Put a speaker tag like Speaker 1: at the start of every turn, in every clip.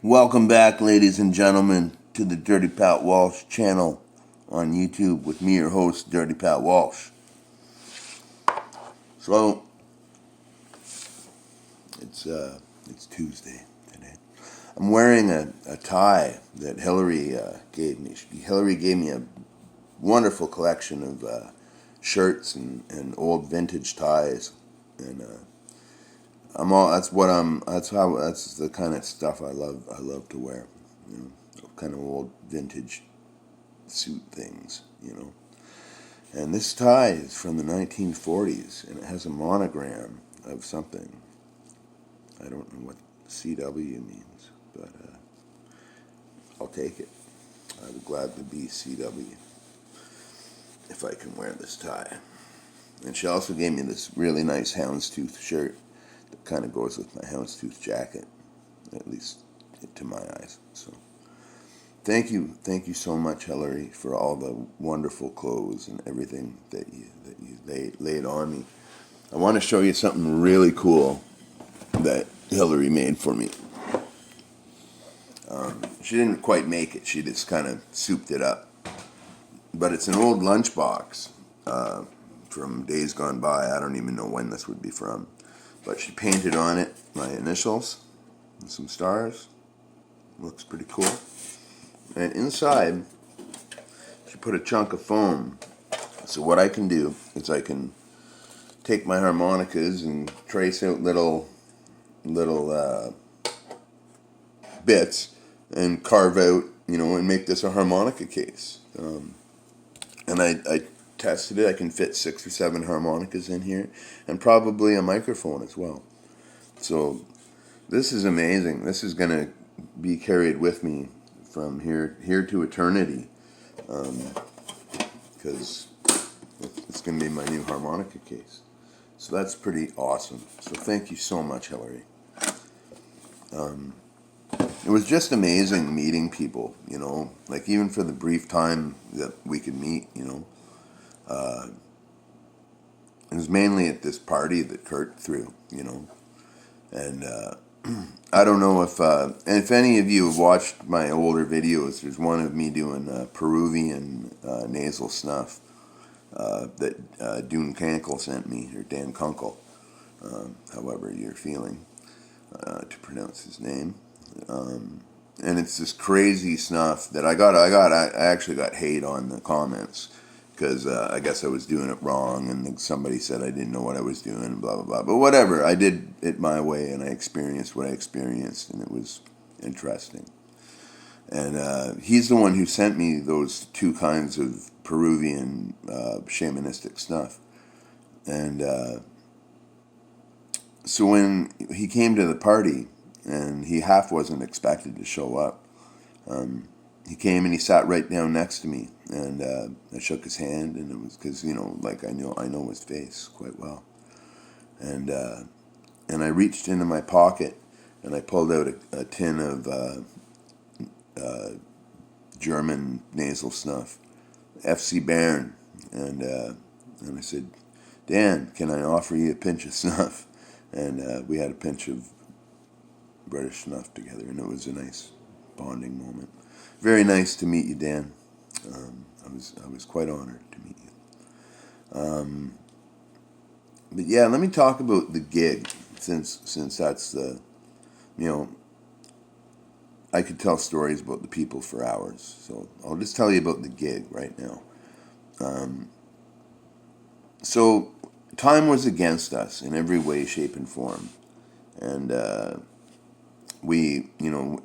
Speaker 1: Welcome back, ladies and gentlemen, to the Dirty Pat Walsh channel on YouTube with me, your host, Dirty Pat Walsh. So it's Tuesday today. I'm wearing a tie that Hillary gave me. Hillary gave me a wonderful collection of shirts and old vintage ties, and I'm all. That's what I'm. That's how. That's the kind of stuff I love. I love to wear. You know, kind of old vintage suit things. You know. And this tie is from the 1940s, and it has a monogram of something. I don't know what CW means, but I'll take it. I would gladly be CW if I can wear this tie. And she also gave me this really nice houndstooth shirt that kind of goes with my houndstooth jacket, at least to my eyes. So thank you so much, Hillary, for all the wonderful clothes and everything that you laid on me. I want to show you something really cool that Hillary made for me. She didn't quite make it. She just kind of souped it up. But it's an old lunchbox from days gone by. I don't even know when this would be from. But she painted on it my initials and some stars. Looks pretty cool. And inside, she put a chunk of foam. So what I can do is I can take my harmonicas and trace out little bits and carve out, and make this a harmonica case. And I tested it. I can fit 6 or 7 harmonicas in here, and probably a microphone as well. So this is amazing. This is going to be carried with me from here to eternity, because it's going to be my new harmonica case. So that's pretty awesome. So thank you so much, Hillary. It was just amazing meeting people, like even for the brief time that we could meet, it was mainly at this party that Kurt threw, and I don't know if any of you have watched my older videos. There's one of me doing Peruvian nasal snuff that Dune Kunkel sent me, or Dan Kunkel, however you're feeling to pronounce his name. And it's this crazy snuff that I actually got hate on the comments because I guess I was doing it wrong, and somebody said I didn't know what I was doing, blah blah blah. But whatever, I did it my way, and I experienced what I experienced, and it was interesting. And he's the one who sent me those 2 kinds of Peruvian shamanistic snuff, and so when he came to the party, and he half wasn't expected to show up. He came and he sat right down next to me, and I shook his hand, and it was because like I know his face quite well, and I reached into my pocket and I pulled out a tin of German nasal snuff, FC Bern, and I said, Dan, can I offer you a pinch of snuff? And we had a pinch of British snuff together, and it was a nice bonding moment. Very nice to meet you, Dan. I was quite honored to meet you. But yeah, let me talk about the gig, since that's the, I could tell stories about the people for hours. So I'll just tell you about the gig right now. So time was against us in every way, shape, and form, and we,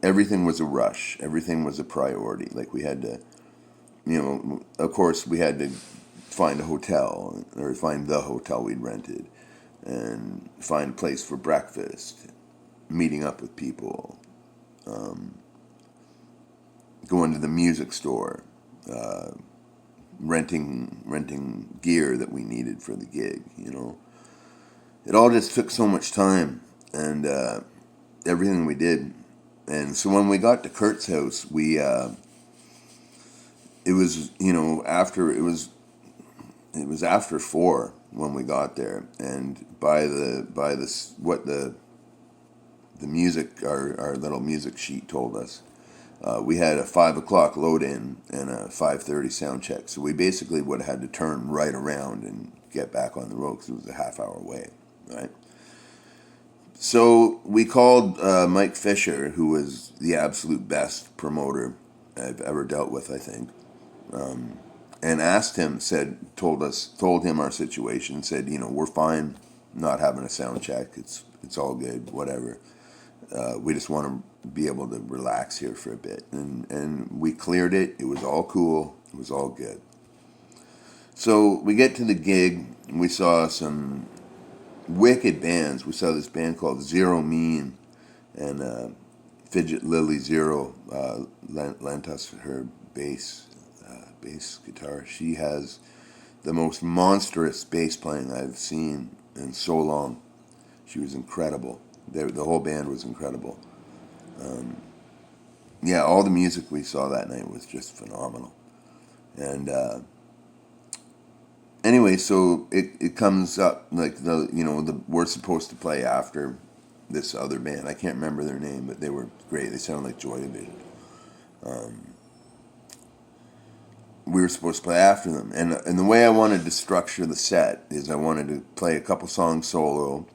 Speaker 1: everything was a rush. Everything was a priority. Like we had to, of course, we had to find a hotel, or find the hotel we'd rented, and find a place for breakfast, meeting up with people, going to the music store, renting gear that we needed for the gig. It all just took so much time, and everything we did. And so when we got to Kurt's house, we it was after 4 when we got there, and by the what the the music, our little music sheet told us. We had a 5 o'clock load in and a 5:30 sound check. So we basically would have had to turn right around and get back on the road because it was a half hour away, right? So we called Mike Fisher, who was the absolute best promoter I've ever dealt with, I think, and asked him, told him our situation, said, we're fine not having a sound check. It's all good, whatever. We just want to be able to relax here for a bit. And we cleared it. It was all cool. It was all good. So we get to the gig. We saw some wicked bands. We saw this band called Zero Mean, and Fidget Lily Zero lent us her bass guitar. She has the most monstrous bass playing I've seen in so long. She was incredible. The whole band was incredible. Yeah, all the music we saw that night was just phenomenal. And anyway, so it comes up like we're supposed to play after this other band. I can't remember their name, but they were great. They sounded like Joy Division. We were supposed to play after them, and the way I wanted to structure the set is I wanted to play a couple songs solo,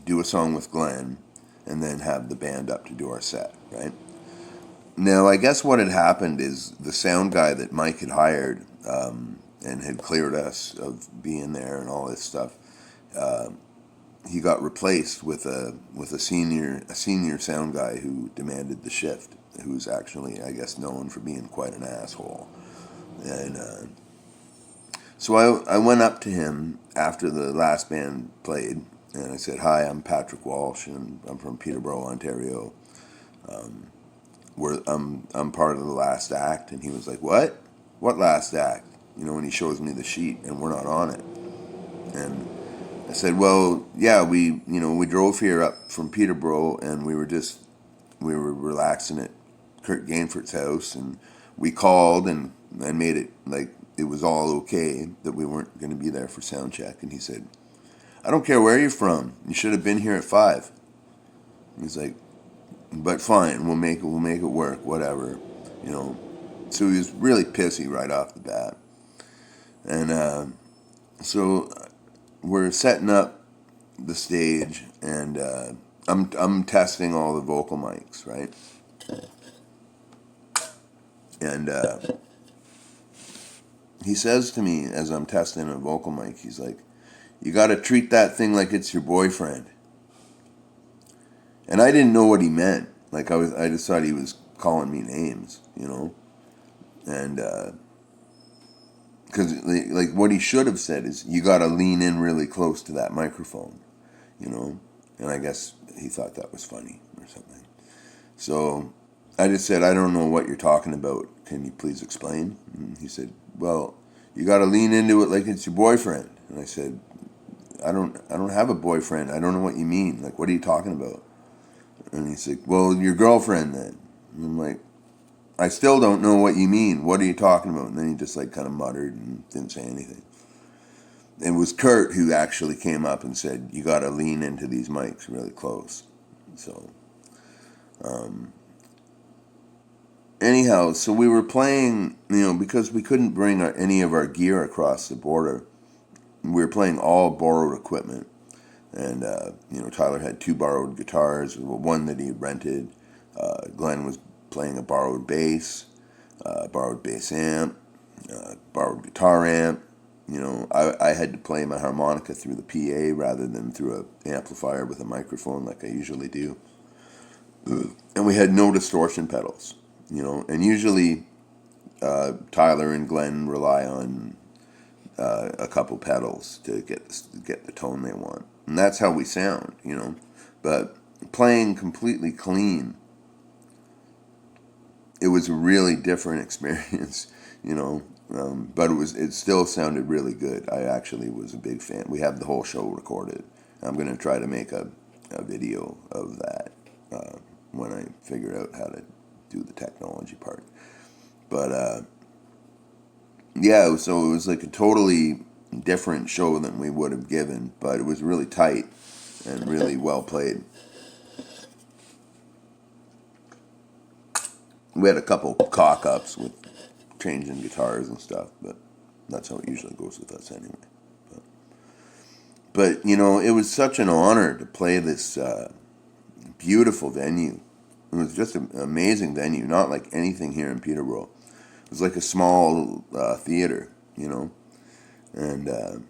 Speaker 1: do a song with Glenn, and then have the band up to do our set, right? Now, I guess what had happened is the sound guy that Mike had hired and had cleared us of being there and all this stuff, he got replaced with a senior sound guy who demanded the shift, who's actually, I guess, known for being quite an asshole. And so I went up to him after the last band played, and I said, "Hi, I'm Patrick Walsh, and I'm from Peterborough, Ontario. I'm part of the last act." And he was like, "What? What last act?" And he shows me the sheet, and we're not on it. And I said, "Well, yeah, we drove here up from Peterborough, and we were relaxing at Kurt Gainfort's house, and we called and made it like it was all okay that we weren't going to be there for sound check." And he said, "I don't care where you're from. You should have been here at 5." He's like, "But fine, we'll make it work, whatever." So he was really pissy right off the bat. And so we're setting up the stage, and I'm testing all the vocal mics, right? And he says to me as I'm testing a vocal mic, he's like, "You got to treat that thing like it's your boyfriend." And I didn't know what he meant. Like I just thought he was calling me names, and because like what he should have said is, "You got to lean in really close to that microphone," And I guess he thought that was funny or something. So I just said, "I don't know what you're talking about. Can you please explain?" And he said, "Well, you got to lean into it like it's your boyfriend." And I said, I don't have a boyfriend. I don't know what you mean. Like, what are you talking about?" And he's like, "Well, your girlfriend then." And I'm like, "I still don't know what you mean. What are you talking about?" And then he just like kind of muttered and didn't say anything. It was Kurt who actually came up and said, "You got to lean into these mics really close." So, anyhow, so we were playing, because we couldn't bring any of our gear across the border. We were playing all borrowed equipment. And, Tyler had 2 borrowed guitars, one that he rented. Glenn was playing a borrowed bass amp, borrowed guitar amp. I had to play my harmonica through the PA rather than through an amplifier with a microphone like I usually do. And we had no distortion pedals, and usually Tyler and Glenn rely on a couple pedals to get the tone they want. And that's how we sound, But playing completely clean, it was a really different experience, But it still sounded really good. I actually was a big fan. We have the whole show recorded. I'm going to try to make a video of that when I figure out how to do the technology part. But yeah, so it was like a totally different show than we would have given, but it was really tight and really well played. We had a couple cock-ups with changing guitars and stuff, but that's how it usually goes with us anyway. But it was such an honor to play this beautiful venue. It was just an amazing venue, not like anything here in Peterborough. It was like a small theater, and it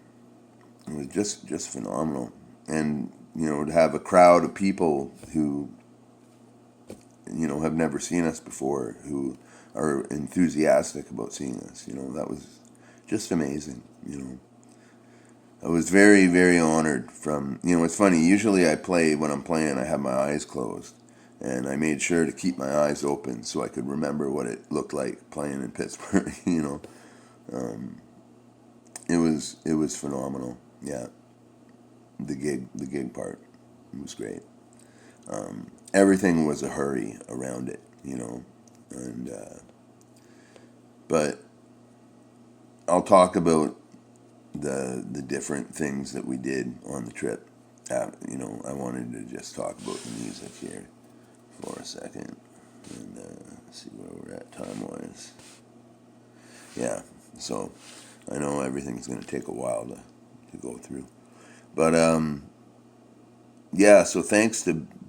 Speaker 1: was just phenomenal. And to have a crowd of people who have never seen us before, who are enthusiastic about seeing us, that was just amazing. I was very, very honored from, it's funny, usually when I'm playing, I have my eyes closed. And I made sure to keep my eyes open so I could remember what it looked like playing in Pittsburgh, It was phenomenal. Yeah. The gig part, it was great. Everything was a hurry around it, and, but I'll talk about the different things that we did on the trip. I wanted to just talk about the music here for a second and see where we're at time-wise. Yeah, so I know everything's going to take a while to go through. But, yeah, so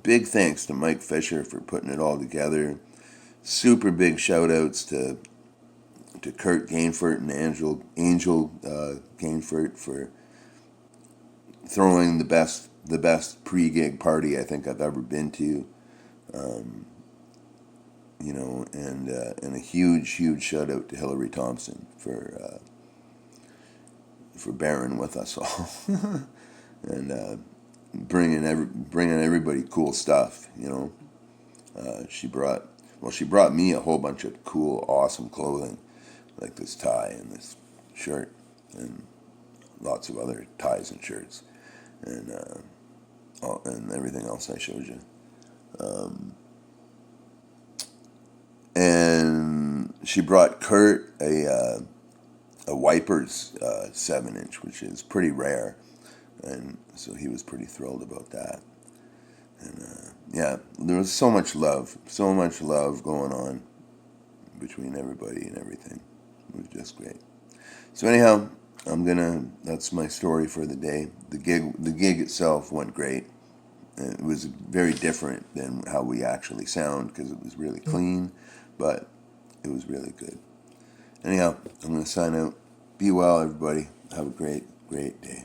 Speaker 1: big thanks to Mike Fisher for putting it all together. Super big shout-outs to Kurt Gainfort and Angel Gainfort for throwing the best pre-gig party I think I've ever been to. And a huge shout out to Hillary Thompson for bearing with us all and bringing everybody cool stuff. She brought me a whole bunch of cool, awesome clothing, like this tie and this shirt and lots of other ties and shirts and everything else I showed you. And she brought Kurt a Wipers 7-inch, which is pretty rare, and so he was pretty thrilled about that. And yeah, there was so much love going on between everybody and everything. It was just great. So anyhow, that's my story for the day. The gig itself went great. It was very different than how we actually sound because it was really clean, but it was really good. Anyhow, I'm going to sign out. Be well, everybody. Have a great day.